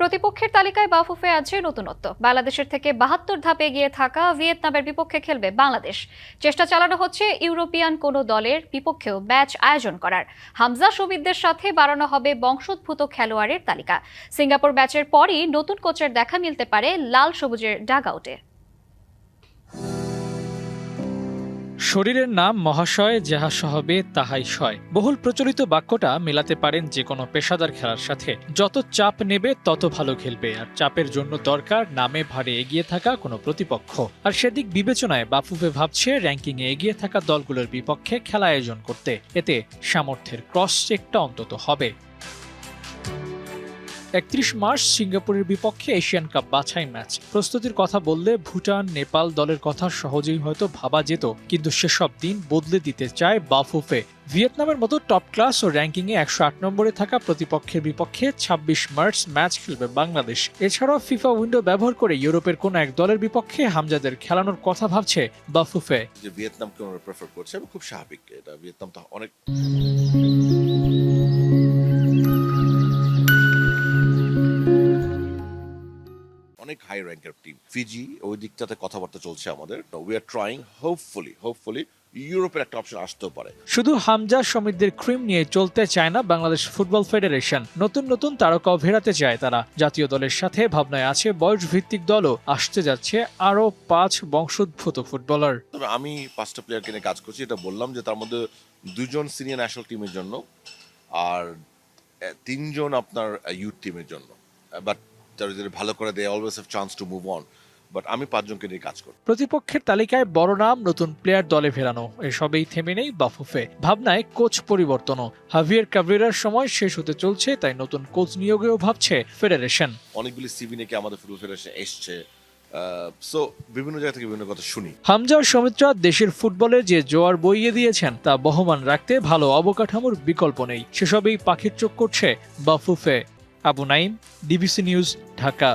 প্রতিপক্ষের তালিকায় বাফুফে আছে নতুনত্ব। বাংলাদেশের থেকে ৭২ ধাপে এগিয়ে থাকা ভিয়েতনামের বিপক্ষে খেলবে বাংলাদেশ। চেষ্টা চালানো হচ্ছে ইউরোপিয়ান কোনো দলের বিপক্ষেও ম্যাচ আয়োজন করার। হামজা শমীদদের সাথে বাড়ানো হবে বংশোদ্ভূত খেলোয়াড়ের তালিকা। সিঙ্গাপুর ম্যাচের পরই নতুন কোচের দেখা মিলতে পারে লাল সবুজের ডাগআউটে। শরীরের নাম মহাশয়, যাহা সহবে তাহাই সয়। বহুল প্রচলিত বাক্যটা মেলাতে পারেন যে কোনো পেশাদার খেলার সাথে। যত চাপ নেবে তত ভালো খেলবে, আর চাপের জন্য দরকার নামে ভারে এগিয়ে থাকা কোনো প্রতিপক্ষ। আর সেদিক বিবেচনায় বাফুফে ভাবছে র্যাঙ্কিংয়ে এগিয়ে থাকা দলগুলোর বিপক্ষে খেলা আয়োজন করতে। এতে সামর্থ্যের ক্রস চেকটা অন্তত হবে। ৩১ মার্চ সিঙ্গাপুরের বিপক্ষে এশিয়ান কাপ বাছাই ম্যাচ। প্রস্তুতির কথা বললে ভুটান, নেপাল দলের কথা সহজেই হয়তো ভাবা যেত, কিন্তু সেসব দিন বদলে দিতে চায় বাফুফে। ভিয়েতনামের মতো টপ ক্লাস ও র্যাঙ্কিংয়ে ১০৮ নম্বরে থাকা প্রতিপক্ষের বিপক্ষে ২৬ মার্চ ম্যাচ খেলবে বাংলাদেশ। এছাড়াও ফিফা উইন্ডো ব্যবহার করে ইউরোপের কোনো এক দলের বিপক্ষে হামজাদের খেলানোর কথা ভাবছে বাফুফে। যে ভিয়েতনামকে আমরা প্রেফার করছি এবং খুব স্বাভাবিক, এটা ভিয়েতনাম তো অনেক হাই র্যাঙ্কের টিম। ফিজি ওই দিকটাতে কথাবার্তা চলছে আমাদের। উই আর ট্রাইং, হোপফুলি ইউরোপের একটা অপশন আসতেও পারে। শুধু হামজা শমীদদের ক্রিম নিয়ে চলতে চায় না বাংলাদেশ ফুটবল ফেডারেশন। নতুন তারকাও ভেড়াতে চায় তারা। জাতীয় দলের সাথে ভাবনায় আছে বয়স ভিত্তিক দলও। আসতে যাচ্ছে আরও ৫ বংশোদ্ভূত ফুটবলার। তবে আমি ৫টা প্লেয়ারকে নিয়ে কাজ করছি, এটা বললাম যে তার মধ্যে ২ জন সিনিয়র ন্যাশনাল টিমের জন্য আর ৩ জন আপনার ইউথ টিমের জন্য। বাট তারা যদি ভালো করে দেয়, always have chance to move on. But আমি ৫ জনকে নিয়ে কাজ করি। প্রতিপক্ষের তালিকায় বড় নাম, নতুন প্লেয়ার দলে ফেরানো, এসবেই থেমে নেই বাফুফে। ভাবনায় কোচ পরিবর্তনও। হাভিয়ের ক্যাভ্রেরার সময় শেষ হতে চলছে, তাই নতুন কোচ নিয়োগেও ভাবছে ফেডারেশন। অনেকগুলি সিভি নিয়ে আমাদের ফুটবল ফেডারেশন এসছে, সো বিভিন্ন জায়গা থেকে বিভিন্ন কথা শুনি। হামজা ও সৌমিত্রা দেশের ফুটবলে যে জোয়ার বইয়ে দিয়েছেন তা বহমান রাখতে ভালো অবকাঠামোর বিকল্প নেই। সেসবেই পাখির চোখ করছে বাফুফে। Abu Naim, DBC news, Dhaka.